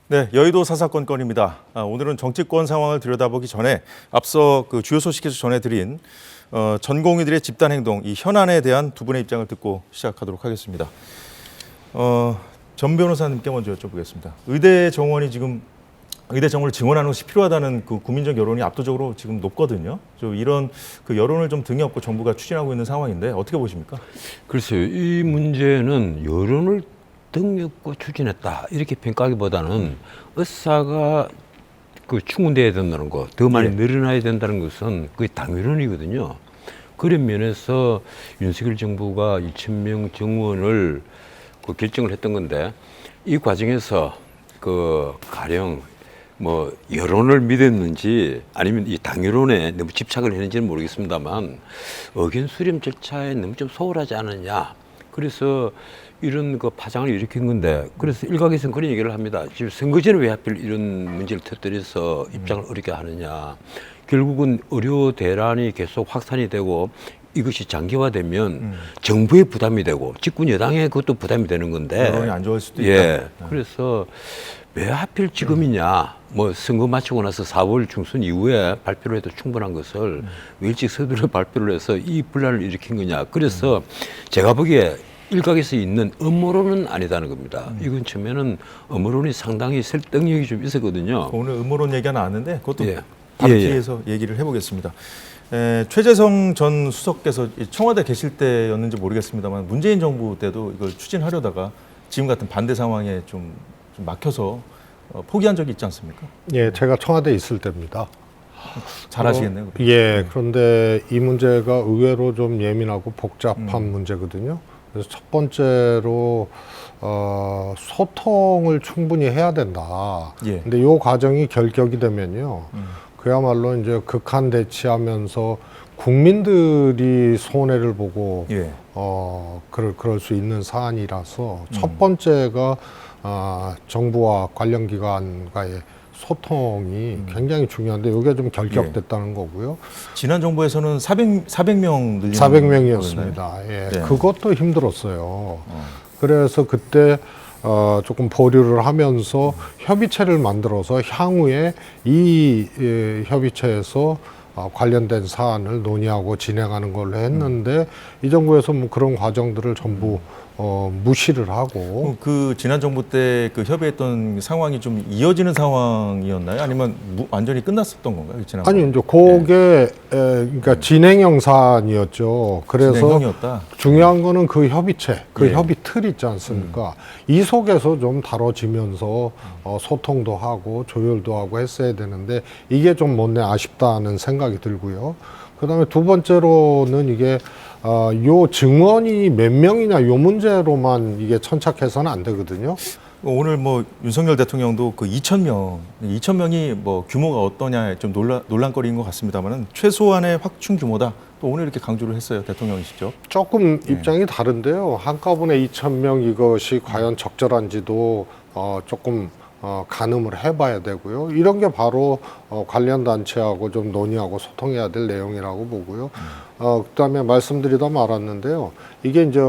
네, 여의도 사사건 건입니다. 오늘은 정치권 상황을 들여다보기 전에 앞서 그 주요 소식에서 전해드린 전공의들의 집단 행동, 이 현안에 대한 두 분의 입장을 듣고 시작하도록 하겠습니다. 전 변호사님께 먼저 여쭤보겠습니다. 의대 정원이 지금 의대 정원을 증원하는 것이 필요하다는 그 국민적 여론이 압도적으로 지금 높거든요. 이런 그 여론을 좀 등에 업고 정부가 추진하고 있는 상황인데 어떻게 보십니까? 글쎄요, 이 문제는 여론을 등에 업고 추진했다 이렇게 평가하기보다는 의사가 충분돼야 된다는 거, 더 많이 늘어나야 된다는 것은 거의 당연론이거든요. 그런 면에서 윤석열 정부가 2,000명 정원을 결정을 했던 건데, 이 과정에서 가령 여론을 믿었는지 아니면 이 당연론에 너무 집착을 했는지는 모르겠습니다만 의견 수렴 절차에 너무 좀 소홀하지 않았냐. 그래서 이런 파장을 일으킨 건데, 그래서 일각에서는 그런 얘기를 합니다. 지금 선거 전에 왜 하필 이런 문제를 터뜨려서 입장을 어렵게 하느냐. 결국은 의료 대란이 계속 확산이 되고 이것이 장기화되면 정부의 부담이 되고 집권 여당의 그것도 부담이 되는 건데, 여론이 안 좋을 수도 있다. 예. 그래서 왜 하필 지금이냐. 선거 마치고 나서 4월 중순 이후에 발표를 해도 충분한 것을 왜 일찍 서둘러 발표를 해서 이 분란을 일으킨 거냐. 그래서 제가 보기에 일각에서 있는 음모론은 아니다는 겁니다. 이건 처음에는 음모론이 상당히 설득력이 좀 있었거든요. 오늘 음모론 얘기가 나왔는데 그것도 예. 다른 기회에서 얘기를 해보겠습니다. 최재성 전 수석께서 청와대 계실 때였는지 모르겠습니다만 문재인 정부 때도 이걸 추진하려다가 지금 같은 반대 상황에 좀 막혀서 포기한 적이 있지 않습니까? 예, 제가 청와대에 있을 때입니다. 잘하시겠네요. 예, 그런데 이 문제가 의외로 좀 예민하고 복잡한 문제거든요. 그래서 첫 번째로 소통을 충분히 해야 된다. 예. 근데 이 과정이 결격이 되면요, 그야말로 이제 극한 대치하면서 국민들이 손해를 보고 예. 그럴 수 있는 사안이라서 첫 번째가 정부와 관련 기관과의 소통이 굉장히 중요한데 이게 좀 결격됐다는 거고요. 지난 정부에서는 400명 늘리는 400명이었습니다. 예, 네. 그것도 힘들었어요. 그래서 그때 조금 보류를 하면서 협의체를 만들어서 향후에 이 협의체에서 관련된 사안을 논의하고 진행하는 걸로 했는데 이 정부에서 그런 과정들을 전부 무시를 하고. 그 지난 정부 때 그 협의했던 상황이 좀 이어지는 상황이었나요? 아니면 완전히 끝났었던 건가요? 지난 아니, 이제 그게 그러니까 진행형 사안이었죠. 그래서 진행형이었다. 중요한 거는 그 협의체, 그 예. 협의 틀 있지 않습니까? 이 속에서 좀 다뤄지면서 소통도 하고 조율도 하고 했어야 되는데 이게 좀 못내 아쉽다는 생각이 들고요. 그다음에 두 번째로는 이게 요 증언이 몇 명이냐 요 문제로만 이게 천착해서는 안 되거든요. 오늘 윤석열 대통령도 그 2,000명이 규모가 어떠냐 좀 논란거리인 것 같습니다만은 최소한의 확충 규모다. 또 오늘 이렇게 강조를 했어요, 대통령이시죠. 조금 입장이 다른데요. 한꺼번에 2,000명 이것이 과연 적절한지도 조금 가늠을 해봐야 되고요. 이런 게 바로 관련 단체하고 좀 논의하고 소통해야 될 내용이라고 보고요. 그다음에 말씀드리다 말았는데요. 이게 이제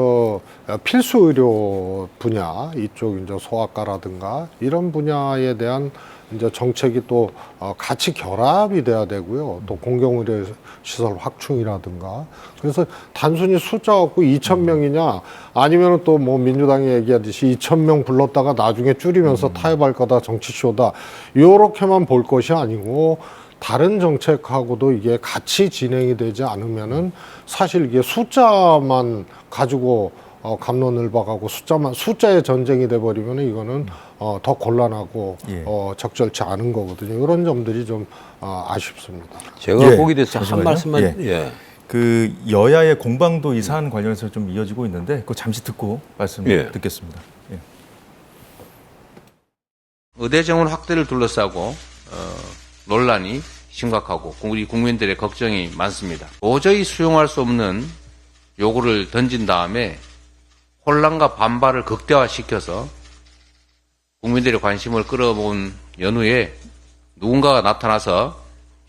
필수 의료 분야 이쪽 이제 소아과라든가 이런 분야에 대한 이제 정책이 또 같이 결합이 돼야 되고요. 또 공공의료 시설 확충이라든가. 그래서 단순히 숫자 갖고 2,000명이냐 아니면 또 민주당이 얘기하듯이 2,000명 불렀다가 나중에 줄이면서 타협할 거다 정치쇼다 요렇게만 볼 것이 아니고 다른 정책하고도 이게 같이 진행이 되지 않으면은 사실 이게 숫자만 가지고 갑론을 박하고 숫자의 전쟁이 돼버리면 이거는 더 곤란하고 적절치 않은 거거든요. 이런 점들이 좀 아쉽습니다. 제가 보기 대해서 한 말씀만. 그 여야의 공방도 이 사안 관련해서 좀 이어지고 있는데 그거 잠시 듣고 말씀 듣겠습니다. 의대 정원 확대를 둘러싸고 논란이 심각하고 우리 국민들의 걱정이 많습니다. 도저히 수용할 수 없는 요구를 던진 다음에 혼란과 반발을 극대화시켜서 국민들의 관심을 끌어모은 연후에 누군가가 나타나서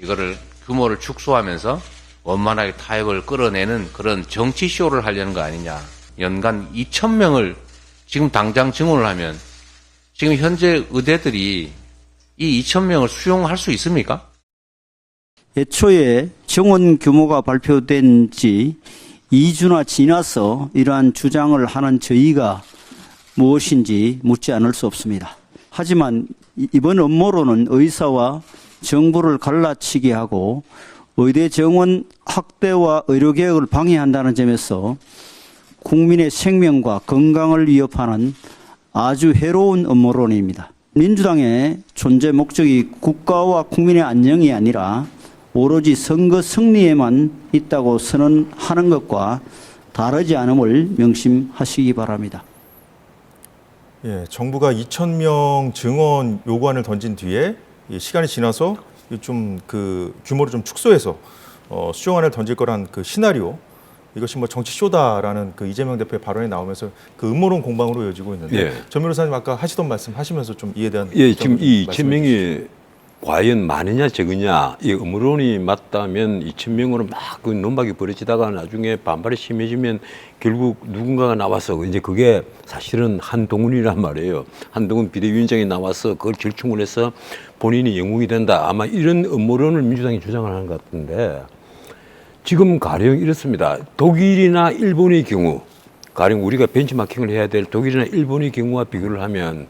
이거를 규모를 축소하면서 원만하게 타협을 끌어내는 그런 정치쇼를 하려는 거 아니냐. 연간 2,000명을 지금 당장 증원을 하면 지금 현재 의대들이 이 2,000명을 수용할 수 있습니까? 애초에 정원 규모가 발표된 지 2주나 지나서 이러한 주장을 하는 저희가 무엇인지 묻지 않을 수 없습니다. 하지만 이번 업무로는 의사와 정부를 갈라치게 하고 의대 정원 확대와 의료개혁을 방해한다는 점에서 국민의 생명과 건강을 위협하는 아주 해로운 업무론입니다. 민주당의 존재 목적이 국가와 국민의 안녕이 아니라 오로지 선거 승리에만 있다고 선언하는 것과 다르지 않음을 명심하시기 바랍니다. 예, 정부가 2,000명 증원 요구안을 던진 뒤에 이 시간이 지나서 좀 그 규모를 좀 축소해서 수용안을 던질 거란 그 시나리오, 이것이 뭐 정치 쇼다라는 그 이재명 대표의 발언이 나오면서 그 음모론 공방으로 이어지고 있는데, 예. 전 변호사님 아까 하시던 말씀 하시면서 좀 이에 대한 예, 지금 이 말씀해 2,000명이 과연 많으냐 적으냐, 이 음모론이 맞다면 2,000명으로 막 그 논박이 벌어지다가 나중에 반발이 심해지면 결국 누군가가 나와서, 이제 그게 사실은 한동훈이란 말이에요. 한동훈 비대위원장이 나와서 그걸 질충을 해서 본인이 영웅이 된다. 아마 이런 음모론을 민주당이 주장을 하는 것 같은데, 지금 가령 이렇습니다. 독일이나 일본의 경우, 가령 우리가 벤치마킹을 해야 될 독일이나 일본의 경우와 비교를 하면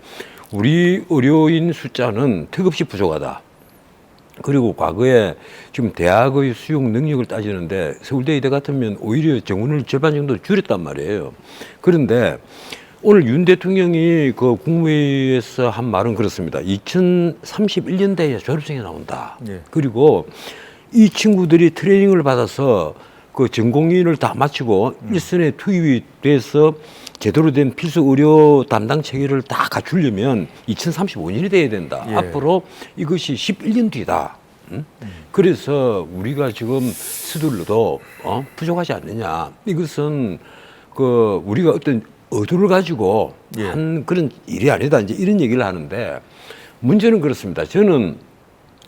우리 의료인 숫자는 턱없이 부족하다. 그리고 과거에 지금 대학의 수용 능력을 따지는데 서울대 의대 같으면 오히려 정원을 절반 정도 줄였단 말이에요. 그런데 오늘 윤 대통령이 그 국무회의에서 한 말은 그렇습니다. 2031년대에 졸업생이 나온다. 예. 그리고 이 친구들이 트레이닝을 받아서 그 전공의를 다 마치고 일선에 투입이 돼서 제대로 된 필수 의료 담당 체계를 다 갖추려면 2035년이 돼야 된다. 예. 앞으로 이것이 11년 뒤다. 그래서 우리가 지금 서둘러도 부족하지 않느냐. 이것은 그 우리가 어떤 의도를 가지고 예. 한 그런 일이 아니다. 이제 이런 얘기를 하는데, 문제는 그렇습니다. 저는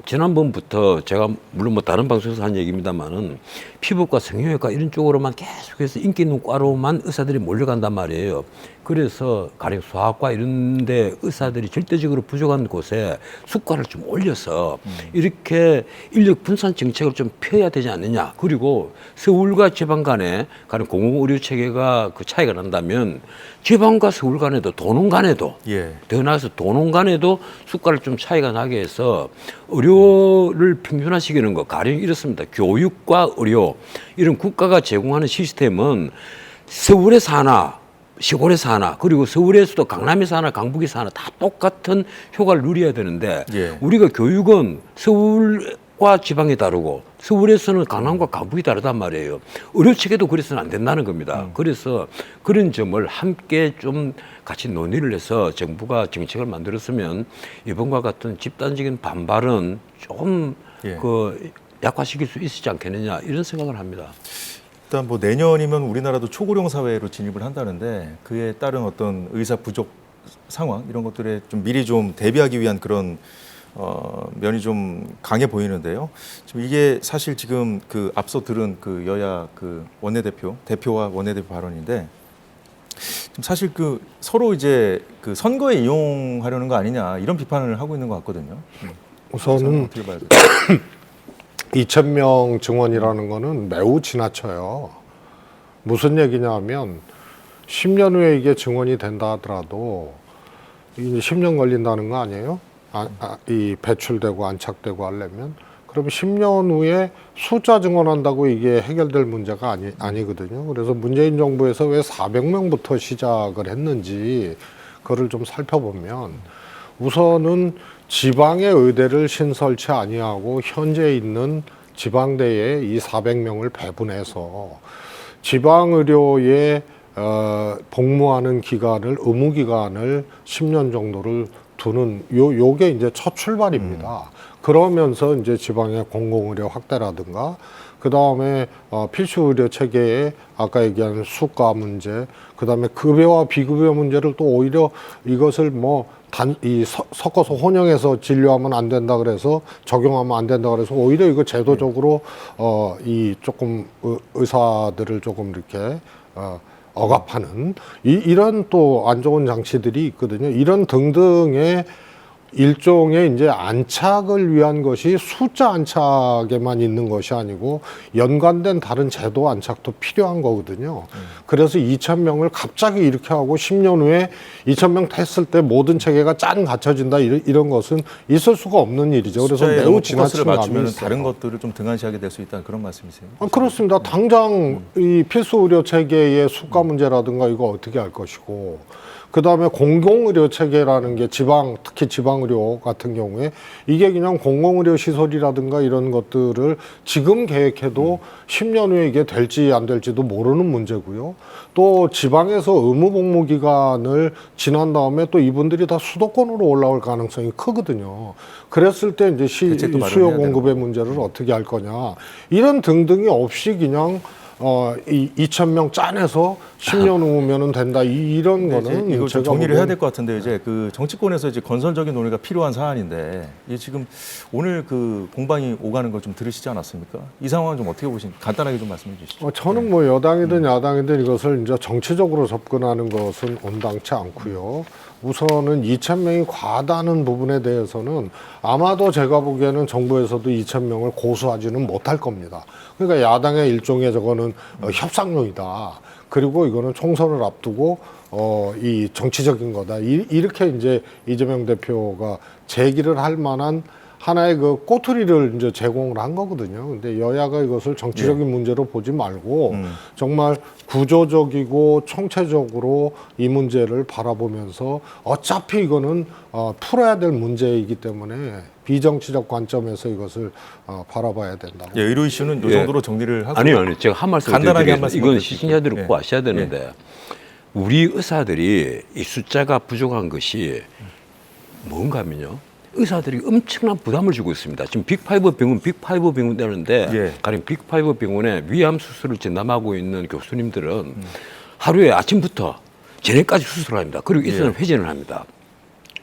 지난번부터 제가 물론 뭐 다른 방송에서 한 얘기입니다만은 피부과 성형외과 이런 쪽으로만 계속해서 인기 있는 과로만 의사들이 몰려간단 말이에요. 그래서 가령 소아과 이런 데 의사들이 절대적으로 부족한 곳에 수가를 좀 올려서 이렇게 인력 분산 정책을 좀 펴야 되지 않느냐. 그리고 서울과 지방 간에 가령 공공의료 체계가 그 차이가 난다면 지방과 서울 간에도 도농 간에도 예. 더 나아가서 도농 간에도 수가를 좀 차이가 나게 해서 의료를 평준화시키는 것, 가령 이렇습니다. 교육과 의료, 이런 국가가 제공하는 시스템은 서울에서 하나, 시골에서 하나, 그리고 서울에서도 강남에서 하나, 강북에서 하나 다 똑같은 효과를 누려야 되는데, 예. 우리가 교육은 서울과 지방이 다르고 서울에서는 강남과 강북이 다르단 말이에요. 의료 체계도 그래서는 안 된다는 겁니다. 그래서 그런 점을 함께 좀 같이 논의를 해서 정부가 정책을 만들었으면 이번과 같은 집단적인 반발은 조금 예. 그 약화시킬 수 있지 않겠느냐, 이런 생각을 합니다. 일단 뭐 내년이면 우리나라도 초고령 사회로 진입을 한다는데, 그에 따른 어떤 의사 부족 상황 이런 것들에 좀 미리 좀 대비하기 위한 그런 면이 좀 강해 보이는데요. 지금 이게 사실 지금 그 앞서 들은 그 여야 그 대표와 원내대표 발언인데, 좀 사실 그 서로 이제 그 선거에 이용하려는 거 아니냐, 이런 비판을 하고 있는 것 같거든요. 우선은 어떻게 봐야 돼요? 2,000명 증원이라는 거는 매우 지나쳐요. 무슨 얘기냐면 10년 후에 이게 증원이 된다 하더라도 이제 10년 걸린다는 거 아니에요? 이 배출되고 안착되고 하려면. 그럼 10년 후에 숫자 증원한다고 이게 해결될 문제가 아니거든요. 그래서 문재인 정부에서 왜 400명부터 시작을 했는지 그거를 좀 살펴보면, 우선은 지방의 의대를 신설치 아니하고 현재 있는 지방대에 이 400명을 배분해서 지방 의료에 복무하는 기간을, 의무 기간을 10년 정도를 두는 요게 이제 첫 출발입니다. 그러면서 이제 지방의 공공의료 확대라든가, 그 다음에 필수 의료 체계에 아까 얘기한 수가 문제, 그 다음에 급여와 비급여 문제를 또 오히려 이것을 섞어서 혼용해서 진료하면 안 된다 그래서 적용하면 안 된다 그래서 오히려 이거 제도적으로 이 조금 의사들을 조금 이렇게 억압하는 이런 또 안 좋은 장치들이 있거든요. 이런 등등의 일종의 이제 안착을 위한 것이 숫자 안착에만 있는 것이 아니고 연관된 다른 제도 안착도 필요한 거거든요. 그래서 2,000명을 갑자기 이렇게 하고 10년 후에 2,000명 됐을 때 모든 체계가 짠 갖춰진다 이런 것은 있을 수가 없는 일이죠. 그래서 숫자에 매우 너무 지나친 포커스를 감이 맞추면 있어요. 다른 것들을 좀 등한시하게 될 수 있다는 그런 말씀이세요? 그렇습니다. 당장 이 필수 의료 체계의 수가 문제라든가 이거 어떻게 할 것이고, 그 다음에 공공의료 체계라는 게 특히 지방의료 같은 경우에 이게 그냥 공공의료 시설이라든가 이런 것들을 지금 계획해도 10년 후에 이게 될지 안 될지도 모르는 문제고요. 또 지방에서 의무 복무 기간을 지난 다음에 또 이분들이 다 수도권으로 올라올 가능성이 크거든요. 그랬을 때 이제 대책도 수요 마련해야 공급의 문제를 어떻게 할 거냐. 이런 등등이 없이 그냥 이 2,000명 짜내서 10년 후면은 된다. 이런 네, 거는 이제 이거 좀 제가 정리를 해야 보기엔 될 것 같은데 이제 그 정치권에서 이제 건설적인 논의가 필요한 사안인데 이게 지금 오늘 그 공방이 오가는 걸 좀 들으시지 않았습니까? 이 상황은 좀 어떻게 보신? 간단하게 좀 말씀해 주시죠. 저는 뭐 여당이든 야당이든 이것을 이제 정치적으로 접근하는 것은 온당치 않고요. 우선은 2,000명이 과다는 부분에 대해서는 아마도 제가 보기에는 정부에서도 2,000명을 고수하지는 못할 겁니다. 그러니까 야당의 일종의 저거는 협상용이다. 그리고 이거는 총선을 앞두고 이 정치적인 거다. 이렇게 이제 이재명 대표가 제기를 할 만한 하나의 그 꼬투리를 이제 제공을 한 거거든요. 근데 여야가 이것을 정치적인 문제로 보지 말고 정말 구조적이고 총체적으로 이 문제를 바라보면서 어차피 이거는 풀어야 될 문제이기 때문에 비정치적 관점에서 이것을 바라봐야 된다고. 예, 의료 이슈는 이 예. 정도로 정리를 하고 아니요. 제가 한 말씀 간단하게 한 드리겠습니다. 말씀 이건 드릴게요. 시청자들이 예. 꼭 아셔야 되는데 우리 의사들이 이 숫자가 부족한 것이 뭔가 하면요. 의사들이 엄청난 부담을 주고 있습니다. 지금 빅5 병원 되는데 예. 가령 빅5 병원에 위암 수술을 전담하고 있는 교수님들은 하루에 아침부터 저녁까지 수술을 합니다. 그리고 이틀은 회전을 합니다.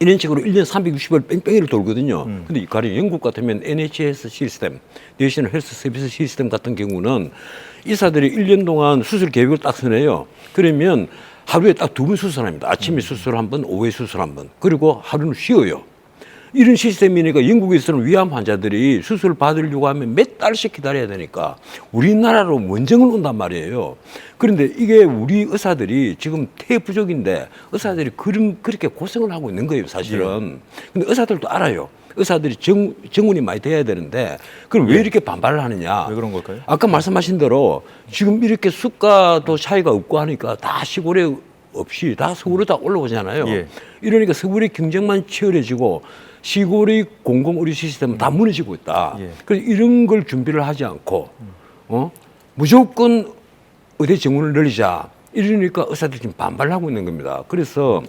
이런 식으로 1년 360일 뺑뺑이를 돌거든요. 근데 가령 영국 같으면 NHS 시스템, 내셔널 헬스 서비스 시스템 같은 경우는 의사들이 1년 동안 수술 계획을 딱 써내요. 그러면 하루에 딱 2번 수술합니다. 아침에 수술 한 번, 오후에 수술 한 번. 그리고 하루는 쉬어요. 이런 시스템이니까 영국에서는 위암 환자들이 수술 받으려고 하면 몇 달씩 기다려야 되니까 우리나라로 원정을 온단 말이에요. 그런데 이게 우리 의사들이 지금 태부족인데 의사들이 그렇게 고생을 하고 있는 거예요, 사실은. 근데 의사들도 알아요. 의사들이 정운이 많이 돼야 되는데 그럼 왜 이렇게 반발을 하느냐? 왜 그런 걸까요? 아까 말씀하신 대로 지금 이렇게 수가도 차이가 없고 하니까 다 시골에 없이 다 서울에 다 올라오잖아요. 예. 이러니까 서울의 경쟁만 치열해지고 시골의 공공의료 시스템은 다 무너지고 있다. 예. 그래서 이런 걸 준비를 하지 않고 무조건 의대 정원을 늘리자 이러니까 의사들이 지금 반발하고 있는 겁니다. 그래서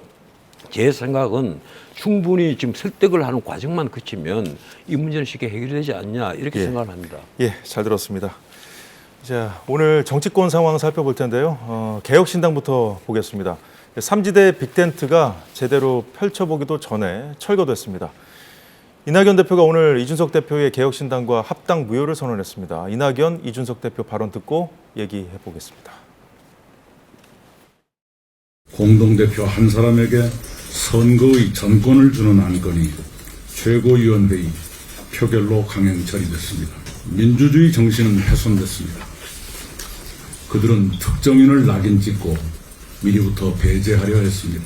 제 생각은 충분히 지금 설득을 하는 과정만 거치면 이 문제는 쉽게 해결되지 않냐 이렇게 예. 생각을 합니다. 예, 잘 들었습니다. 자, 오늘 정치권 상황 살펴볼 텐데요. 개혁신당부터 보겠습니다. 3지대 빅텐트가 제대로 펼쳐보기도 전에 철거됐습니다. 이낙연 대표가 오늘 이준석 대표의 개혁신당과 합당 무효를 선언했습니다. 이낙연, 이준석 대표 발언 듣고 얘기해 보겠습니다. 공동대표 한 사람에게 선거의 전권을 주는 안건이 최고위원회의 표결로 강행 처리됐습니다. 민주주의 정신은 훼손됐습니다. 그들은 특정인을 낙인 찍고 미리부터 배제하려 했습니다.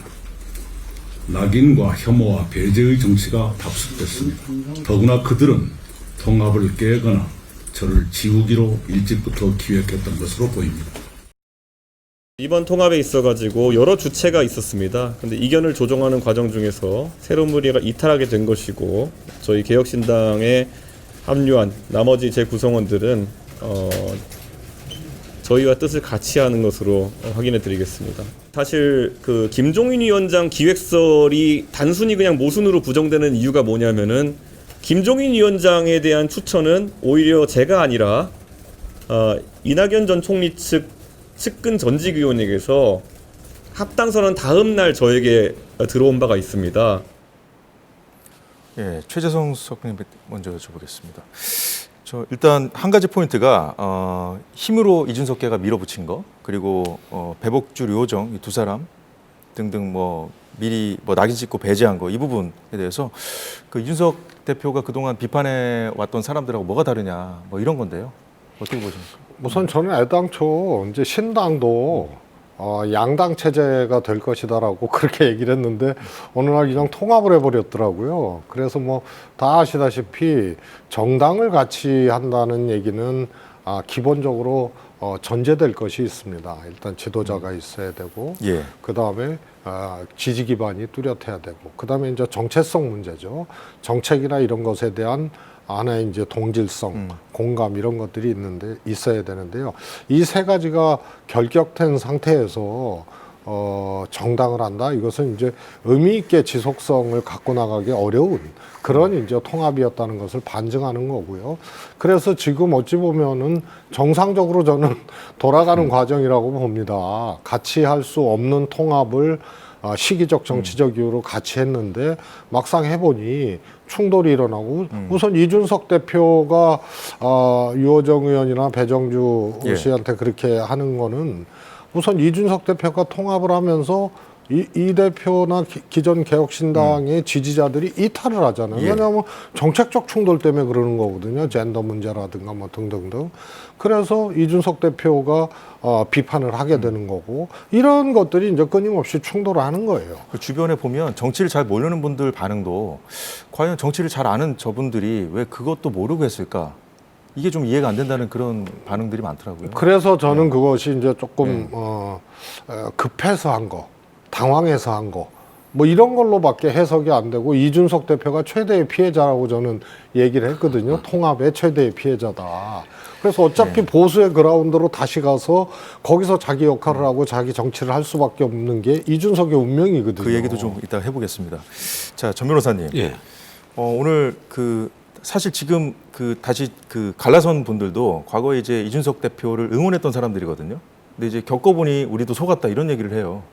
낙인과 혐오와 배제의 정치가 답습됐습니다. 더구나 그들은 통합을 깨거나 저를 지우기로 일찍부터 기획했던 것으로 보입니다. 이번 통합에 있어가지고 여러 주체가 있었습니다. 근데 이견을 조정하는 과정 중에서 새로운 무리가 이탈하게 된 것이고 저희 개혁신당에 합류한 나머지 재구성원들은 저희와 뜻을 같이 하는 것으로 확인해 드리겠습니다. 사실 그 김종인 위원장 기획설이 단순히 그냥 모순으로 부정되는 이유가 뭐냐면은 김종인 위원장에 대한 추천은 오히려 제가 아니라 이낙연 전 총리 측 측근 전직위원에게서 합당선언 다음 날 저에게 들어온 바가 있습니다. 예, 최재성 수석님 먼저 여쭤보겠습니다. 일단 한 가지 포인트가 힘으로 이준석계가 밀어붙인 거, 그리고 배복주 류호정 이 두 사람 등등 뭐 미리 뭐 낙인 찍고 배제한 거, 이 부분에 대해서 그 이준석 대표가 그동안 비판해 왔던 사람들하고 뭐가 다르냐, 뭐 이런 건데요. 어떻게 보십니까? 우선 저는 애당초 이제 신당도 양당 체제가 될 것이다라고 그렇게 얘기를 했는데 어느 날 그냥 통합을 해버렸더라고요. 그래서 뭐 다 아시다시피 정당을 같이 한다는 얘기는 기본적으로 전제될 것이 있습니다. 일단 지도자가 있어야 되고, 예. 그 다음에 지지 기반이 뚜렷해야 되고, 그 다음에 이제 정체성 문제죠. 정책이나 이런 것에 대한 하나의 이제 동질성, 공감 이런 것들이 있어야 되는데요. 이 세 가지가 결격된 상태에서 정당을 한다. 이것은 이제 의미 있게 지속성을 갖고 나가기 어려운 그런 이제 통합이었다는 것을 반증하는 거고요. 그래서 지금 어찌 보면은 정상적으로 저는 돌아가는 과정이라고 봅니다. 같이 할 수 없는 통합을 시기적 정치적 이유로 같이 했는데 막상 해보니 충돌이 일어나고 우선 이준석 대표가 유호정 의원이나 배정주 예. 씨한테 그렇게 하는 거는 우선 이준석 대표가 통합을 하면서 이 대표나 기존 개혁신당의 지지자들이 이탈을 하잖아요. 예. 왜냐하면 정책적 충돌 때문에 그러는 거거든요. 젠더 문제라든가 뭐 등등등. 그래서 이준석 대표가 비판을 하게 되는 거고, 이런 것들이 이제 끊임없이 충돌을 하는 거예요. 그 주변에 보면 정치를 잘 모르는 분들 반응도 과연 정치를 잘 아는 저분들이 왜 그것도 모르고 했을까? 이게 좀 이해가 안 된다는 그런 반응들이 많더라고요. 그래서 저는 그것이 이제 조금 급해서 한 거, 당황해서 한 거, 뭐 이런 걸로밖에 해석이 안 되고, 이준석 대표가 최대의 피해자라고 저는 얘기를 했거든요. 통합의 최대의 피해자다. 그래서 어차피 보수의 그라운드로 다시 가서 거기서 자기 역할을 하고 자기 정치를 할 수밖에 없는 게 이준석의 운명이거든요. 그 얘기도 좀 이따 해보겠습니다. 자, 전 변호사님. 예. 오늘 사실 지금 다시 갈라선 분들도 과거에 이제 이준석 대표를 응원했던 사람들이거든요. 근데 이제 겪어보니 우리도 속았다, 이런 얘기를 해요.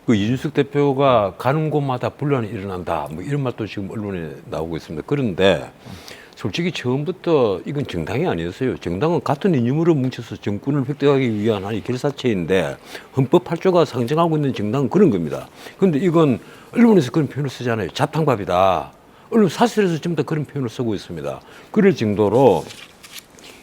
그 이준석 대표가 가는 곳마다 분란이 일어난다, 뭐 이런 말도 지금 언론에 나오고 있습니다. 그런데 솔직히 처음부터 이건 정당이 아니었어요. 정당은 같은 이념으로 뭉쳐서 정권을 획득하기 위한 하나의 결사체인데, 헌법 8조가 상정하고 있는 정당은 그런 겁니다. 그런데 이건 언론에서 그런 표현을 쓰잖아요. 자탕밥이다. 언론 사설에서 전부 다 그런 표현을 쓰고 있습니다. 그럴 정도로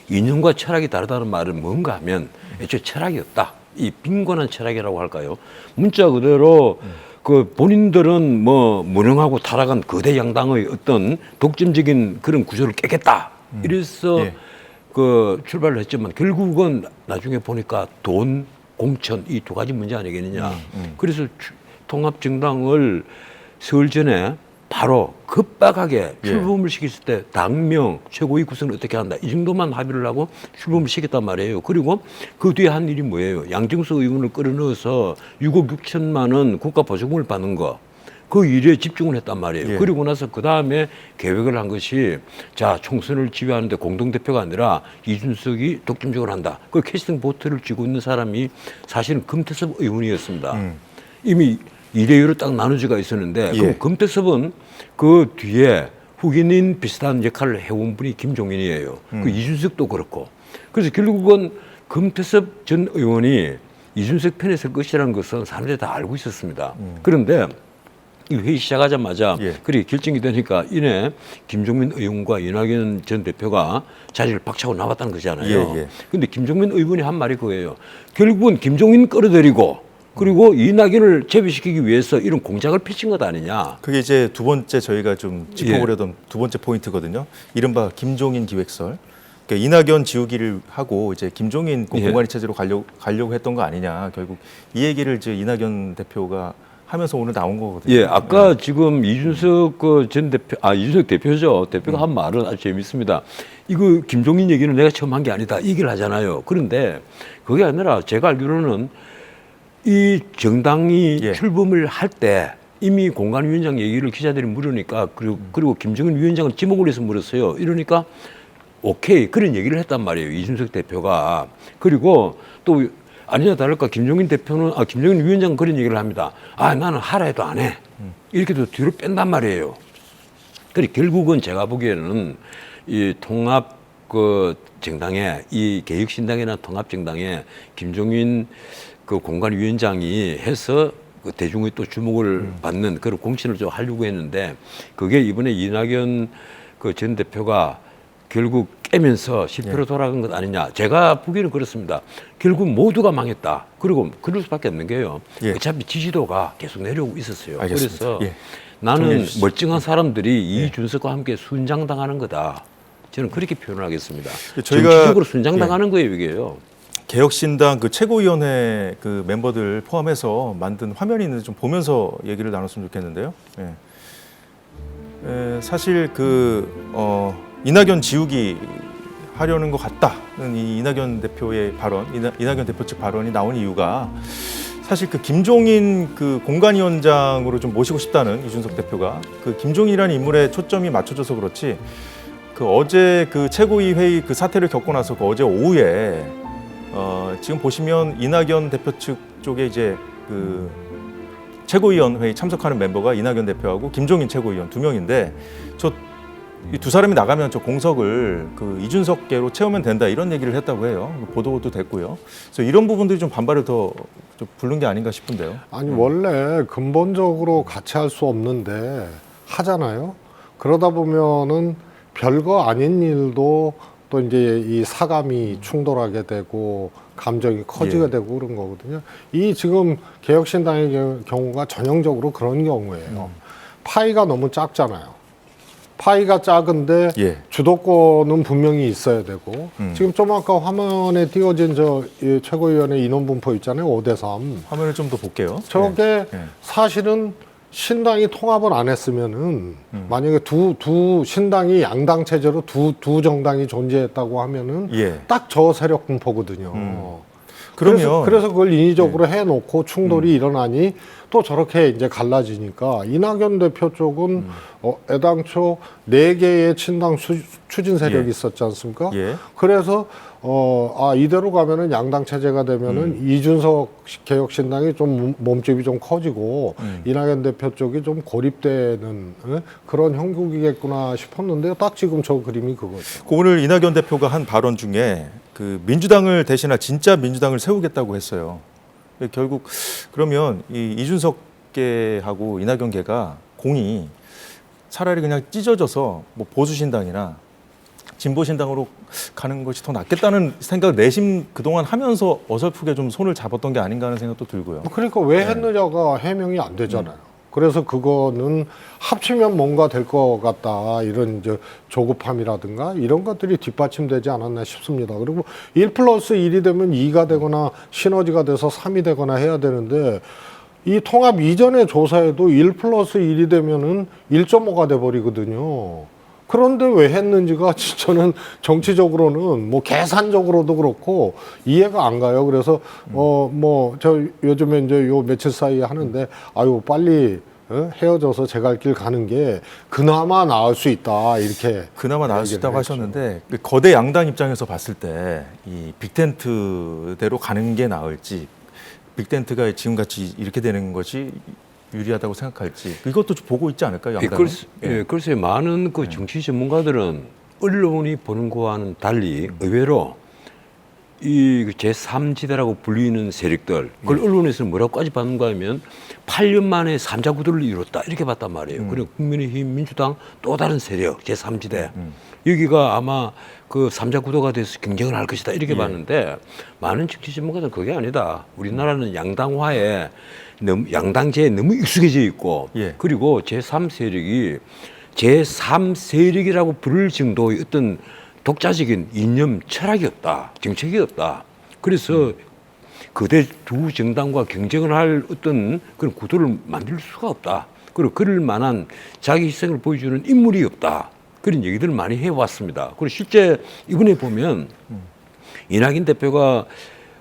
이념과 철학이 다르다는 말은 뭔가 하면 애초에 철학이 없다. 이 빈곤한 철학이라고 할까요? 문자 그대로 그 본인들은 뭐 무능하고 타락한 거대 양당의 어떤 독점적인 그런 구조를 깨겠다. 이래서 예. 그 출발을 했지만 결국은 나중에 보니까 돈, 공천 이 두 가지 문제 아니겠느냐. 그래서 통합정당을 설 전에 바로 급박하게 출범을 시켰을 때 당명, 최고위 구성을 어떻게 한다. 이 정도만 합의를 하고 출범을 시켰단 말이에요. 그리고 그 뒤에 한 일이 뭐예요? 양정수 의원을 끌어넣어서 6억 6천만 원 국가 보조금을 받는 거. 그 일에 집중을 했단 말이에요. 예. 그리고 나서 그 다음에 계획을 한 것이, 자, 총선을 지휘하는데 공동대표가 아니라 이준석이 독점적으로 한다. 그 캐스팅 보트를 쥐고 있는 사람이 사실은 금태섭 의원이었습니다. 이미 2대2로 딱 나누지가 있었는데, 예. 그럼 금태섭은 그 뒤에 후견인 비슷한 역할을 해온 분이 김종인이에요. 그 이준석도 그렇고. 그래서 결국은 금태섭 전 의원이 이준석 편에 설 것이라는 것은 사람들이 다 알고 있었습니다. 그런데 이 회의 시작하자마자 예. 그렇게 결정이 되니까 이내 김종민 의원과 이낙연 전 대표가 자리를 박차고 나왔다는 거잖아요. 예. 근데 김종민 의원이 한 말이 그거예요. 결국은 김종인 끌어들이고 그리고 이낙연을 제비시키기 위해서 이런 공작을 펼친 것 아니냐. 그게 이제 두 번째 저희가 좀 짚어보려던 두 번째 포인트거든요. 이른바 김종인 기획설. 그러니까 이낙연 지우기를 하고 이제 김종인 공관위 체제로 가려고 했던 거 아니냐. 결국 이 얘기를 이제 이낙연 대표가 하면서 오늘 나온 거거든요. 예, 아까 지금 이준석 전 대표, 이준석 대표죠. 대표가 한 말은 아주 재밌습니다. 이거 김종인 얘기는 내가 처음 한 게 아니다. 이 얘기를 하잖아요. 그런데 그게 아니라 제가 알기로는 이 정당이 출범을 할 때 이미 공관위원장 얘기를 기자들이 물으니까 그리고 김정은 위원장을 지목을 해서 물었어요. 이러니까 오케이 그런 얘기를 했단 말이에요. 이준석 대표가. 그리고 또 아니냐 다를까 김종인 위원장은 그런 얘기를 합니다. 나는 하라 해도 안 해. 이렇게 또 뒤로 뺀단 말이에요. 그래 결국은 제가 보기에는 이 통합 그 정당에 이 개혁신당이나 통합정당에 김종인 그 공관위원장이 해서 그 대중의 또 주목을 받는 그런 공신을 좀 하려고 했는데 그게 이번에 이낙연 그 전 대표가 결국 깨면서 실패로 돌아간 것 아니냐. 제가 보기에는 그렇습니다. 결국 모두가 망했다. 그리고 그럴 수밖에 없는 게요. 예. 어차피 지지도가 계속 내려오고 있었어요. 알겠습니다. 그래서 예. 나는 정리해 주시죠. 멀쩡한 사람들이 이준석과 함께 순장당하는 거다. 저는 그렇게 표현을 하겠습니다. 저희가- 정치적으로 순장당하는 거예요, 이게요. 개혁신당 그 최고위원회 그 멤버들 포함해서 만든 화면이 있는데 좀 보면서 얘기를 나눴으면 좋겠는데요. 사실 이낙연 지우기 하려는 것 같다는 이 이낙연 대표의 발언, 이낙연 대표 측 발언이 나온 이유가 사실 그 김종인 그 공관위원장으로 좀 모시고 싶다는 이준석 대표가 그 김종인이라는 인물에 초점이 맞춰져서 그렇지 그 어제 그 최고위 회의 그 사태를 겪고 나서 그 어제 오후에 지금 보시면 이낙연 대표 측 쪽에 이제 그 최고위원 회의 참석하는 멤버가 이낙연 대표하고 김종인 최고위원 2명인데 이 두 사람이 나가면 저 공석을 그 이준석계로 채우면 된다 이런 얘기를 했다고 해요. 보도도 됐고요. 그래서 이런 부분들이 좀 반발을 더 좀 부른 게 아닌가 싶은데요. 아니 원래 근본적으로 같이 할 수 없는데 하잖아요. 그러다 보면은 별거 아닌 일도 또 이제 이 사감이 충돌하게 되고 감정이 커지게 예. 되고 그런 거거든요. 이 지금 개혁신당의 경우가 전형적으로 그런 경우예요. 파이가 너무 작잖아요. 파이가 작은데 예. 주도권은 분명히 있어야 되고 지금 좀 아까 화면에 띄워진 이 최고위원회 인원 분포 있잖아요. 5대3. 화면을 좀 더 볼게요. 저게 예. 사실은 신당이 통합을 안 했으면은 만약에 두 신당이 양당 체제로 두 정당이 존재했다고 하면은 예. 딱 저 세력 분포거든요. 그러면 그래서 그걸 인위적으로 해놓고 충돌이 일어나니 또 저렇게 이제 갈라지니까 이낙연 대표 쪽은 애당초 4개의 친당 추진 세력이 예. 있었지 않습니까? 예. 그래서 이대로 가면은 양당 체제가 되면은 이준석 개혁신당이 좀 몸집이 좀 커지고 이낙연 대표 쪽이 좀 고립되는 그런 형국이겠구나 싶었는데요. 딱 지금 저 그림이 그거죠. 오늘 이낙연 대표가 한 발언 중에 그 민주당을 대신할 진짜 민주당을 세우겠다고 했어요. 결국 그러면 이 이준석계하고 이낙연계가 공이 차라리 그냥 찢어져서 뭐 보수신당이나 진보신당으로 가는 것이 더 낫겠다는 생각을 내심 그동안 하면서 어설프게 좀 손을 잡았던 게 아닌가 하는 생각도 들고요. 그러니까 왜 했느냐가 해명이 안 되잖아요. 그래서 그거는 합치면 뭔가 될 것 같다. 이런 이제 조급함이라든가 이런 것들이 뒷받침되지 않았나 싶습니다. 그리고 1+1이 되면 2가 되거나 시너지가 돼서 3이 되거나 해야 되는데 이 통합 이전의 조사에도 1+1이 되면은 1.5가 돼버리거든요. 그런데 왜 했는지가 저는 정치적으로는 뭐 계산적으로도 그렇고 이해가 안 가요. 그래서 저 요즘에 이제 요 며칠 사이에 하는데 아유 빨리 헤어져서 제 갈 길 가는 게 그나마 나을 수 있다 이렇게 그나마 나을 수 얘기를 있다고 했죠. 하셨는데 그 거대 양당 입장에서 봤을 때 이 빅텐트대로 가는 게 나을지 빅텐트가 지금같이 이렇게 되는 것이 유리하다고 생각할지 이것도 좀 보고 있지 않을까요? 양당은? 글쎄 많은 그 정치 전문가들은 언론이 보는 거와는 달리 의외로 이 제3지대라고 불리는 세력들 그걸 언론에서 뭐라고까지 봤는가 하면 8년 만에 3자 구도를 이뤘다 이렇게 봤단 말이에요. 그리고 국민의힘 민주당 또 다른 세력 제3지대 여기가 아마 그 3자 구도가 돼서 경쟁을 할 것이다 이렇게 봤는데 많은 정치 전문가들은 그게 아니다. 우리나라는 양당화에 양당제에 너무 익숙해져 있고 예. 그리고 제3세력이 제3세력이라고 부를 정도의 어떤 독자적인 이념, 철학이 없다. 정책이 없다. 그래서 그대 두 정당과 경쟁을 할 어떤 그런 구도를 만들 수가 없다. 그리고 그럴 만한 자기 희생을 보여주는 인물이 없다. 그런 얘기들을 많이 해왔습니다. 그리고 실제 이번에 보면 이낙연 대표가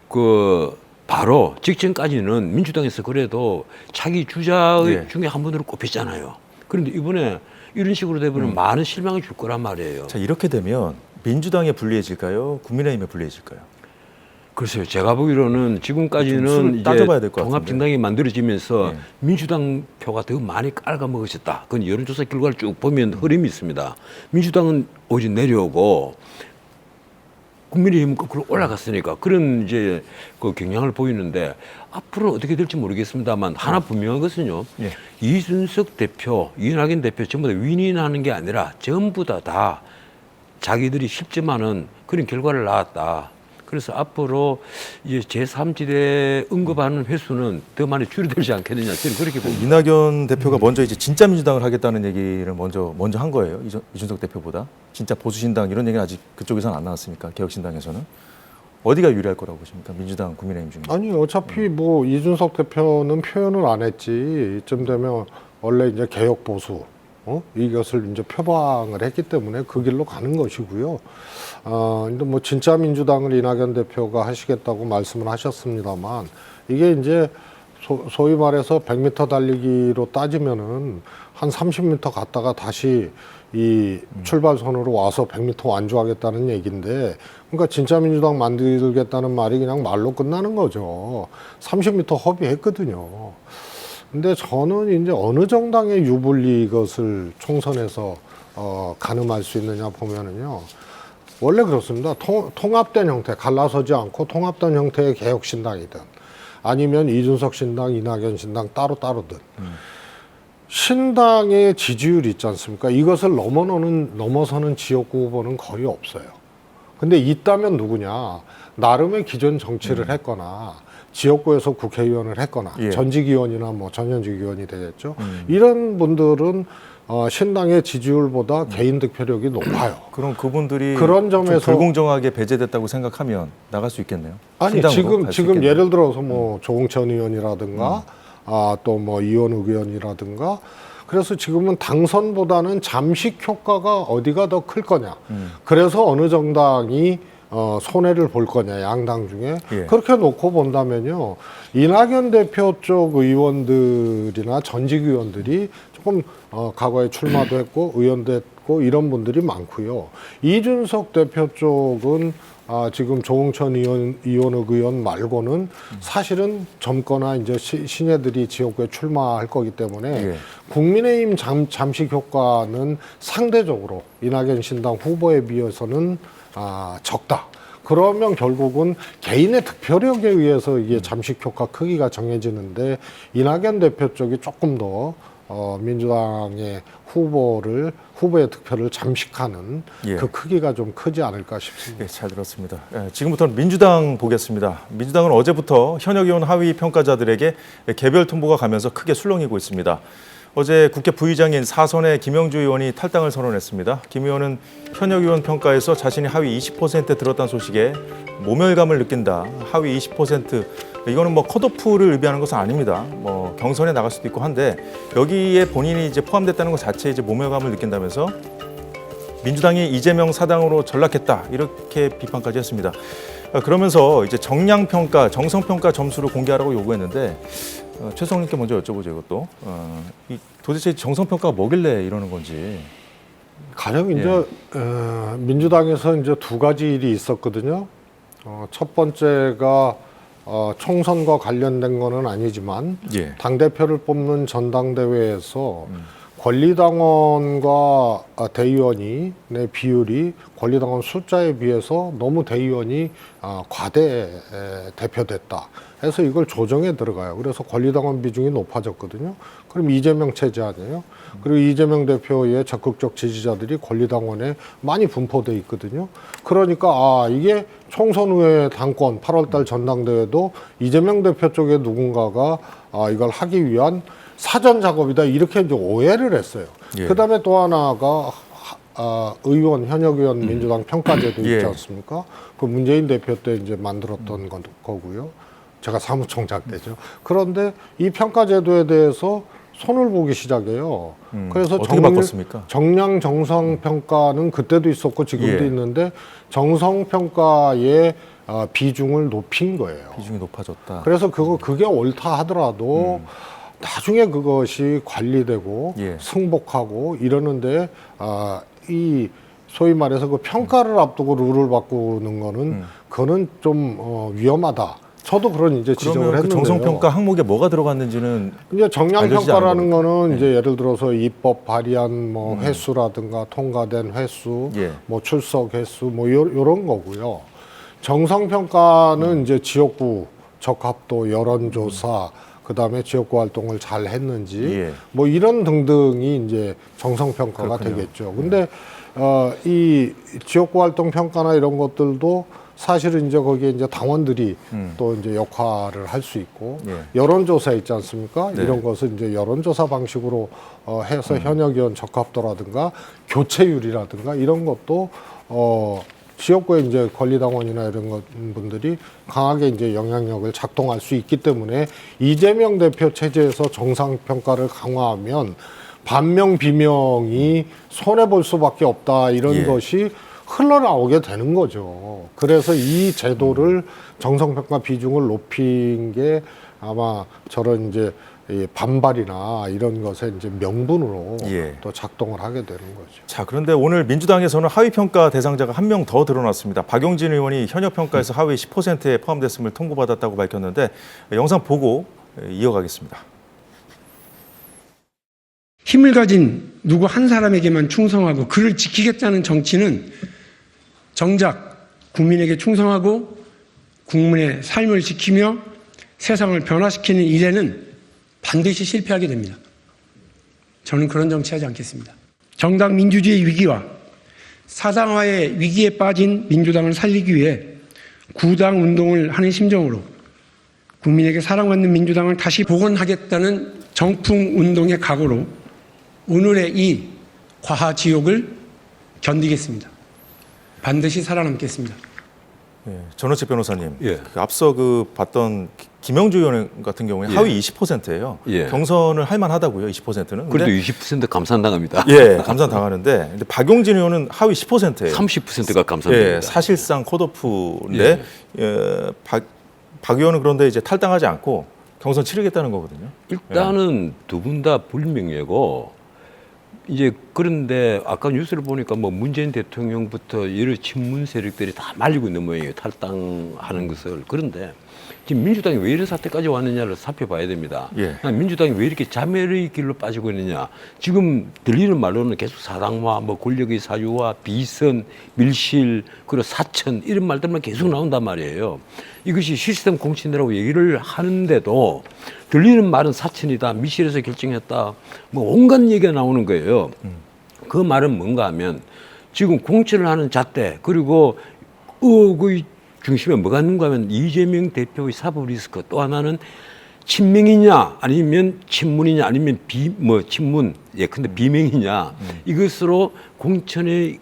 그 바로 직전까지는 민주당에서 그래도 자기 주자 예. 중에 한 분으로 꼽혔잖아요. 그런데 이번에 이런 식으로 되면 많은 실망을 줄 거란 말이에요. 자 이렇게 되면 민주당에 불리해질까요? 국민의힘에 불리해질까요? 글쎄요. 제가 보기로는 좀 지금까지는 수를 이제 따져봐야 될것 같은데. 통합정당이 만들어지면서 예. 민주당 표가 더 많이 깔아먹으셨다. 그건 여론조사 결과를 쭉 보면 흐름이 있습니다. 민주당은 오히려 내려오고 국민의힘은 거꾸로 올라갔으니까 그런 이제 그 경향을 보이는데 앞으로 어떻게 될지 모르겠습니다만 하나 분명한 것은요. 예. 이준석 대표, 이낙연 대표 전부 다 윈윈하는 게 아니라 전부 다 자기들이 실점하는 그런 결과를 낳았다. 그래서 앞으로 이제 제3지대 언급하는 횟수는 더 많이 줄어들지 않겠느냐. 저는 그렇게 봅니다. 이낙연 대표가 먼저 이제 진짜 민주당을 하겠다는 얘기를 먼저 한 거예요. 이준석 대표보다. 진짜 보수신당 이런 얘기는 아직 그쪽에서는 안 나왔으니까 개혁신당에서는. 어디가 유리할 거라고 보십니까? 민주당, 국민의힘 중에. 아니 어차피 뭐 이준석 대표는 표현을 안 했지. 이쯤 되면 원래 이제 개혁 보수 이것을 이제 표방을 했기 때문에 그 길로 가는 것이고요. 근데 뭐 진짜 민주당을 이낙연 대표가 하시겠다고 말씀을 하셨습니다만 이게 이제 소위 말해서 100m 달리기로 따지면은 한 30m 갔다가 다시 이 출발선으로 와서 100m 완주하겠다는 얘기인데, 그러니까 진짜 민주당 만들겠다는 말이 그냥 말로 끝나는 거죠. 30m 허비했거든요. 근데 저는 이제 어느 정당의 유불리 이것을 총선에서 가늠할 수 있느냐 보면은요. 원래 그렇습니다. 통합된 형태, 갈라서지 않고 통합된 형태의 개혁신당이든 아니면 이준석 신당, 이낙연 신당 따로따로든 신당의 지지율이 있지 않습니까? 이것을 넘어서는 지역구 후보는 거의 없어요. 근데 있다면 누구냐? 나름의 기존 정치를 했거나 지역구에서 국회의원을 했거나 예. 전직 의원이나 뭐 전현직 의원이 되겠죠. 이런 분들은 신당의 지지율보다 개인 득표력이 높아요. 그럼 그분들이 그런 좀 점에서- 불공정하게 배제됐다고 생각하면 나갈 수 있겠네요. 아니 신당으로 갈수 지금 있겠네요. 예를 들어서 뭐 조홍천 의원이라든가 또 뭐 이원욱 의원이라든가, 그래서 지금은 당선보다는 잠식 효과가 어디가 더 클 거냐. 그래서 어느 정당이 손해를 볼 거냐, 양당 중에. 예. 그렇게 놓고 본다면요. 이낙연 대표 쪽 의원들이나 전직 의원들이 조금 과거에 출마도 했고 의원도 했고 이런 분들이 많고요. 이준석 대표 쪽은 지금 조홍천 의원, 이원욱 의원 말고는 사실은 젊거나 이제 신예들이 지역구에 출마할 거기 때문에 예. 국민의힘 잠식 효과는 상대적으로 이낙연 신당 후보에 비해서는 적다. 그러면 결국은 개인의 득표력에 의해서 이게 잠식 효과 크기가 정해지는데 이낙연 대표 쪽이 조금 더 민주당의 후보의 득표를 잠식하는 예. 그 크기가 좀 크지 않을까 싶습니다. 네, 잘 들었습니다. 지금부터는 민주당 보겠습니다. 민주당은 어제부터 현역 의원 하위 평가자들에게 개별 통보가 가면서 크게 술렁이고 있습니다. 어제 국회 부의장인 사선의 김영주 의원이 탈당을 선언했습니다. 김 의원은 현역 의원 평가에서 자신이 하위 20% 들었다는 소식에 모멸감을 느낀다. 하위 20% 이거는 뭐 컷오프를 의미하는 것은 아닙니다. 뭐 경선에 나갈 수도 있고 한데 여기에 본인이 이제 포함됐다는 것 자체에 이제 모멸감을 느낀다면서 민주당이 이재명 사당으로 전락했다 이렇게 비판까지 했습니다. 그러면서 이제 정량평가, 정성평가 점수를 공개하라고 요구했는데 최성님께 먼저 여쭤보죠 이것도. 도대체 정성평가가 뭐길래 이러는 건지. 가령 이제 민주당에서 이제 두 가지 일이 있었거든요. 첫 번째가 총선과 관련된 거는 아니지만 예. 당대표를 뽑는 전당대회에서 권리당원과 대의원이 비율이 권리당원 숫자에 비해서 너무 대의원이 과대 대표됐다 해서 이걸 조정에 들어가요. 그래서 권리당원 비중이 높아졌거든요. 그럼 이재명 체제 아니에요? 그리고 이재명 대표의 적극적 지지자들이 권리당원에 많이 분포돼 있거든요. 그러니까 이게 총선 후에 당권 8월달 전당대회도 이재명 대표 쪽에 누군가가 이걸 하기 위한 사전 작업이다 이렇게 이제 오해를 했어요. 예. 그다음에 또 하나가 의원 현역 의원 민주당 평가제도 예. 있지 않습니까? 그 문재인 대표 때 이제 만들었던 거고요. 제가 사무총장 때죠. 그런데 이 평가제도에 대해서 손을 보기 시작해요. 그래서 어떻게 바꿨습니까? 정량 정성 평가는 그때도 있었고 지금도 예. 있는데 정성 평가의 비중을 높인 거예요. 비중이 높아졌다. 그래서 그게 옳다 하더라도 나중에 그것이 관리되고 예. 승복하고 이러는데 이 소위 말해서 그 평가를 앞두고 룰을 바꾸는 거는 그거는 좀 위험하다. 저도 그런 이제 지적을 그러면 그 했는데요. 정성평가 항목에 뭐가 들어갔는지는 이제 정량 알려지지 평가라는 않은 거는 이제 예를 들어서 입법 발의한 횟수라든가 통과된 횟수, 예. 뭐 출석 횟수 뭐 요런 거고요. 정성평가는 이제 지역구 적합도, 여론조사, 그다음에 지역구 활동을 잘 했는지 예. 뭐 이런 등등이 이제 정성평가가 그렇군요. 되겠죠. 근데 이 지역구 활동 평가나 이런 것들도 사실은 이제 거기에 이제 당원들이 또 이제 역할을 할 수 있고 예. 여론조사 있지 않습니까? 네. 이런 것을 이제 여론조사 방식으로 해서 현역 의원 적합도라든가 교체율이라든가 이런 것도 지역구에 이제 권리당원이나 이런 분들이 강하게 이제 영향력을 작동할 수 있기 때문에 이재명 대표 체제에서 정상평가를 강화하면 반명 비명이 손해 볼 수밖에 없다 이런 예. 것이 흘러나오게 되는 거죠. 그래서 이 제도를 정성평가 비중을 높인 게 아마 저런 이제 이 반발이나 이런 것에 이제 명분으로 예. 또 작동을 하게 되는 거죠. 자, 그런데 오늘 민주당에서는 하위평가 대상자가 한 명 더 드러났습니다. 박용진 의원이 현역평가에서 하위 10%에 포함됐음을 통보받았다고 밝혔는데 영상 보고 이어가겠습니다. 힘을 가진 누구 한 사람에게만 충성하고 그를 지키겠다는 정치는 정작 국민에게 충성하고 국민의 삶을 지키며 세상을 변화시키는 일에는 반드시 실패하게 됩니다. 저는 그런 정치하지 않겠습니다. 정당 민주주의 위기와 사당화의 위기에 빠진 민주당을 살리기 위해 구당 운동을 하는 심정으로 국민에게 사랑받는 민주당을 다시 복원하겠다는 정풍 운동의 각오로 오늘의 이 과하지옥을 견디겠습니다. 반드시 살아남겠습니다. 예, 전원책 변호사님, 예. 그 앞서 봤던 김영주 의원 같은 경우에 예. 하위 20%예요. 예. 경선을 할 만하다고요, 20%는. 그래도 20% 감산당합니다. 예, 감산 당하는데 근데 박용진 의원은 하위 10%예요. 30%가 감산됩니다. 예, 사실상 컷오프인데 박 의원은 그런데 이제 탈당하지 않고 경선 치르겠다는 거거든요. 일단은 두 분 다 불명예고 이제 그런데 아까 뉴스를 보니까 뭐 문재인 대통령부터 여러 친문 세력들이 다 말리고 있는 모양이에요. 탈당하는 것을. 그런데 지금 민주당이 왜 이런 사태까지 왔느냐를 살펴봐야 됩니다. 예. 민주당이 왜 이렇게 자멸의 길로 빠지고 있느냐. 지금 들리는 말로는 계속 사당화, 뭐 권력의 사유화, 비선, 밀실, 그리고 사천 이런 말들만 계속 나온단 말이에요. 이것이 시스템 공신이라고 얘기를 하는데도 들리는 말은 사천이다, 밀실에서 결정했다, 뭐 온갖 얘기가 나오는 거예요. 그 말은 뭔가 하면 지금 공천을 하는 잣대 그리고 의혹의 중심에 뭐가 있는가 하면 이재명 대표의 사법 리스크, 또 하나는 친명이냐 아니면 친문이냐 아니면 친문 근데 비명이냐 이것으로 공천의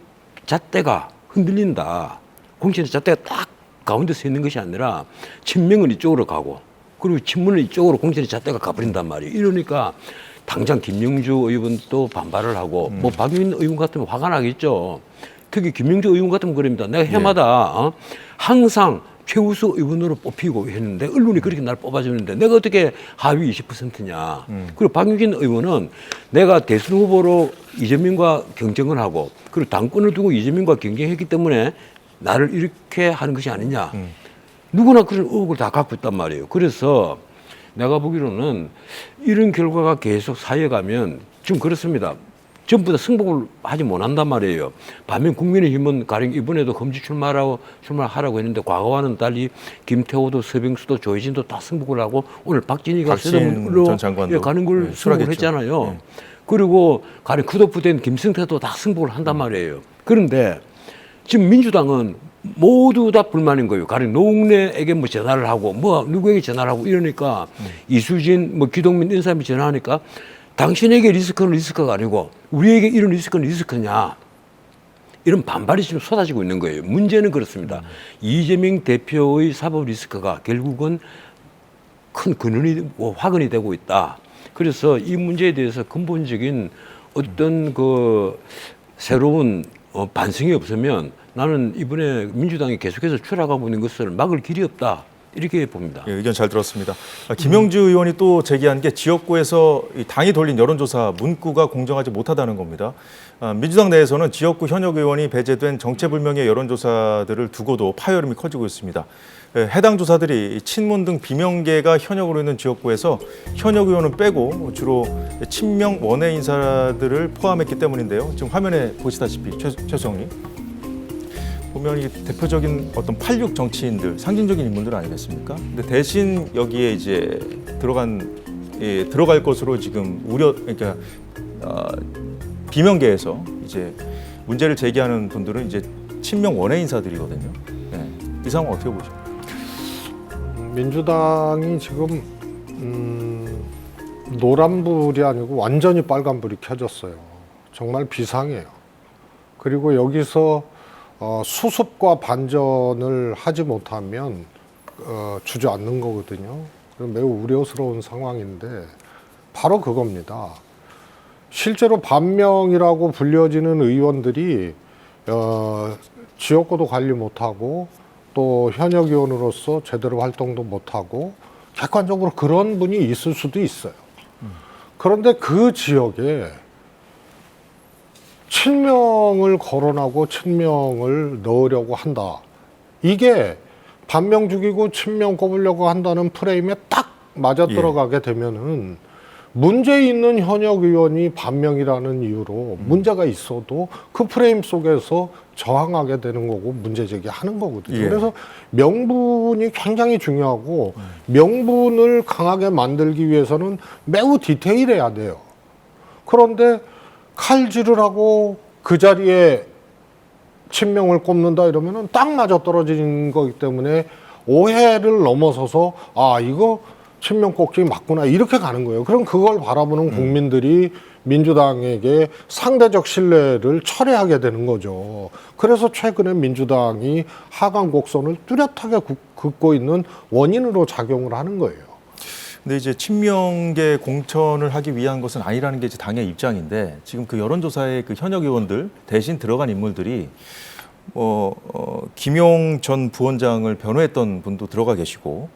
잣대가 흔들린다. 공천의 잣대가 딱 가운데 서 있는 것이 아니라 친명은 이쪽으로 가고 그리고 친문은 이쪽으로 공천의 잣대가 가버린단 말이에요. 이러니까 당장 김명주 의원도 반발을 하고 뭐 박용진 의원 같으면 화가 나겠죠. 특히 김명주 의원 같으면 그럽니다. 내가 해마다 항상 최우수 의원으로 뽑히고 했는데 언론이 그렇게 날 뽑아주는데 내가 어떻게 하위 20%냐. 그리고 박용진 의원은 내가 대선 후보로 이재명과 경쟁을 하고 그리고 당권을 두고 이재명과 경쟁했기 때문에 나를 이렇게 하는 것이 아니냐. 누구나 그런 의혹을 다 갖고 있단 말이에요. 그래서 내가 보기로는 이런 결과가 계속 쌓여가면 좀 그렇습니다. 전부 다 승복을 하지 못한단 말이에요. 반면 국민의힘은 가령 이번에도 험지 출마하라고 했는데 과거와는 달리 김태호도 서병수도 조혜진도 다 승복을 하고 오늘 박진희가 세덤으로 전 장관도 가는 걸 승복을 수락했죠. 했잖아요. 그리고 가령 컷오프된 김승태도 다 승복을 한단 말이에요. 그런데 지금 민주당은 모두 다 불만인 거예요. 가령 노웅래에게 뭐 전화를 하고 뭐 누구에게 전화를 하고 이러니까 이수진 뭐 기동민 이런 사람이 전화하니까 당신에게 리스크는 리스크가 아니고 우리에게 이런 리스크는 리스크냐. 이런 반발이 지금 쏟아지고 있는 거예요. 문제는 그렇습니다. 이재명 대표의 사법 리스크가 결국은 큰 근원이 화근이 되고 있다. 그래서 이 문제에 대해서 근본적인 어떤 새로운 반성이 없으면 나는 이번에 민주당이 계속해서 추락하고 있는 것을 막을 길이 없다. 이렇게 봅니다. 예, 의견 잘 들었습니다. 김영주 의원이 또 제기한 게 지역구에서 이 당이 돌린 여론조사 문구가 공정하지 못하다는 겁니다. 민주당 내에서는 지역구 현역 의원이 배제된 정체불명의 여론조사들을 두고도 파열음이 커지고 있습니다. 해당 조사들이 친문 등 비명계가 현역으로 있는 지역구에서 현역 의원은 빼고 주로 친명 원외 인사들을 포함했기 때문인데요. 지금 화면에 보시다시피 최수영님. 보면 이 대표적인 어떤 86 정치인들, 상징적인 인물들 아니겠습니까? 근데 대신 여기에 이제 들어갈 것으로 지금 그러니까 비명계에서 이제 문제를 제기하는 분들은 이제 친명 원외 인사들이거든요. 네. 이 상황 어떻게 보죠? 민주당이 지금 노란불이 아니고 완전히 빨간불이 켜졌어요. 정말 비상해요. 그리고 여기서 수습과 반전을 하지 못하면 주저앉는 거거든요. 매우 우려스러운 상황인데 바로 그겁니다. 실제로 반명이라고 불려지는 의원들이 지역구도 관리 못하고 또 현역 의원으로서 제대로 활동도 못하고 객관적으로 그런 분이 있을 수도 있어요. 그런데 그 지역에 친명을 거론하고 친명을 넣으려고 한다. 이게 반명 죽이고 친명 꼽으려고 한다는 프레임에 딱 맞아 들어가게 되면은 문제 있는 현역 의원이 반명이라는 이유로 문제가 있어도 그 프레임 속에서 저항하게 되는 거고 문제 제기하는 거거든요. 예. 그래서 명분이 굉장히 중요하고 명분을 강하게 만들기 위해서는 매우 디테일해야 돼요. 그런데 칼질을 하고 그 자리에 친명을 꼽는다 이러면은 딱 맞아 떨어지는 거기 때문에 오해를 넘어서서 이거 친명 꼽기 맞구나 이렇게 가는 거예요. 그럼 그걸 바라보는 국민들이 민주당에게 상대적 신뢰를 철회하게 되는 거죠. 그래서 최근에 민주당이 하강 곡선을 뚜렷하게 긋고 있는 원인으로 작용을 하는 거예요. 근데 이제 친명계 공천을 하기 위한 것은 아니라는 게 이제 당의 입장인데 지금 그 여론조사에 그 현역 의원들 대신 들어간 인물들이 김용 전 부원장을 변호했던 분도 들어가 계시고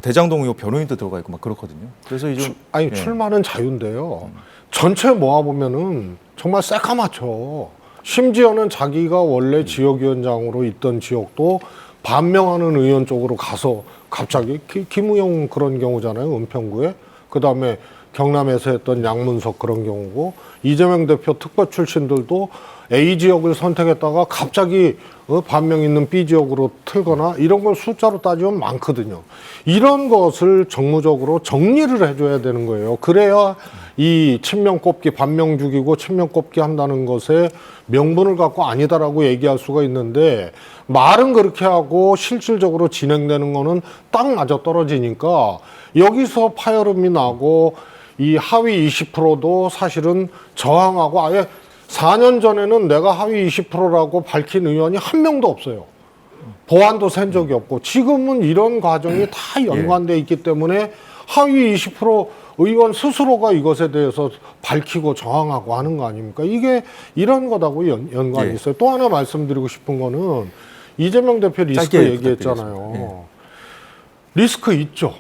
대장동 의혹 변호인도 들어가 있고 막 그렇거든요. 그래서 이제 출마는 자유인데요. 전체 모아보면은 정말 새까맣죠. 심지어는 자기가 원래 지역위원장으로 있던 지역도 반명하는 의원 쪽으로 가서 갑자기 김우용 그런 경우잖아요. 은평구에. 그다음에 경남에서 했던 양문석 그런 경우고 이재명 대표 특보 출신들도 A 지역을 선택했다가 갑자기 반명 있는 B 지역으로 틀거나 이런 걸 숫자로 따지면 많거든요. 이런 것을 정무적으로 정리를 해줘야 되는 거예요. 그래야 이 친명 꼽기, 반명 죽이고 친명 꼽기 한다는 것에 명분을 갖고 아니다라고 얘기할 수가 있는데 말은 그렇게 하고 실질적으로 진행되는 거는 딱 맞아 떨어지니까 여기서 파열음이 나고 이 하위 20%도 사실은 저항하고 아예 4년 전에는 내가 하위 20%라고 밝힌 의원이 한 명도 없어요. 보안도 센 적이 없고 지금은 이런 과정이 다 연관돼 있기 때문에 하위 20% 의원 스스로가 이것에 대해서 밝히고 저항하고 하는 거 아닙니까? 이게 이런 거다고 연관이 있어요. 또 하나 말씀드리고 싶은 거는 이재명 대표 리스크 얘기했잖아요. 리스크 있죠.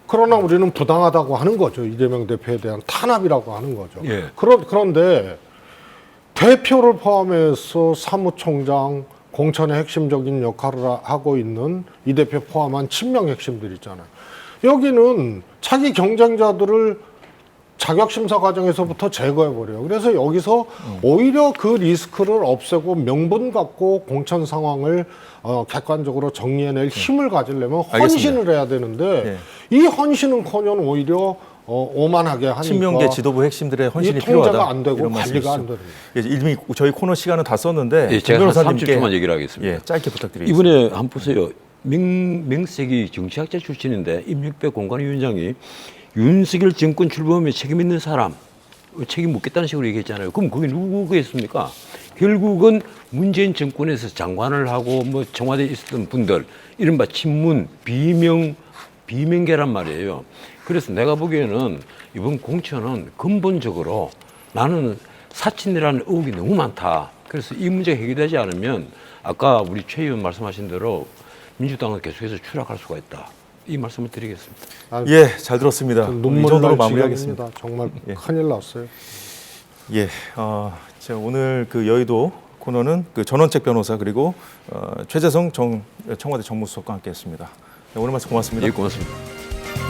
그러나 우리는 부당하다고 하는 거죠. 이재명 대표에 대한 탄압이라고 하는 거죠. 그런데 대표를 포함해서 사무총장, 공천의 핵심적인 역할을 하고 있는 이 대표 포함한 친명 핵심들 있잖아요. 여기는 자기 경쟁자들을 자격심사 과정에서부터 제거해버려요. 그래서 여기서 오히려 그 리스크를 없애고 명분 갖고 공천 상황을 객관적으로 정리해낼 힘을 가지려면 헌신을 해야 되는데 이 헌신은커녕 오히려 오만하게 하니까 친명계 지도부 핵심들의 헌신이 필요하다. 통제가 안 되고 관리가 안 되는 이미 저희 코너 시간은 다 썼는데 제가 한 30초만 얘기를 하겠습니다. 짧게 부탁드리겠습니다. 이번에 한번 보세요. 명색이 정치학자 출신인데 임육배 공관위원장이 윤석열 정권 출범에 책임 있는 사람 책임 묻겠다는 식으로 얘기했잖아요. 그럼 그게 누구겠습니까? 결국은 문재인 정권에서 장관을 하고 청와대에 있었던 분들 이른바 친문 비명계란 말이에요. 그래서 내가 보기에는 이번 공천은 근본적으로 나는 사친이라는 의혹이 너무 많다. 그래서 이 문제가 해결되지 않으면 아까 우리 최 의원 말씀하신 대로 민주당은 계속해서 추락할 수가 있다. 이 말씀을 드리겠습니다. 잘 들었습니다. 눈물 이 정도로 날 마무리하겠습니다. 지경입니다. 정말 큰일 났어요. 제가 오늘 그 여의도 코너는 그 전원책 변호사 그리고 최재성 청와대 정무수석과 함께했습니다. 오늘 말씀 고맙습니다. 고맙습니다.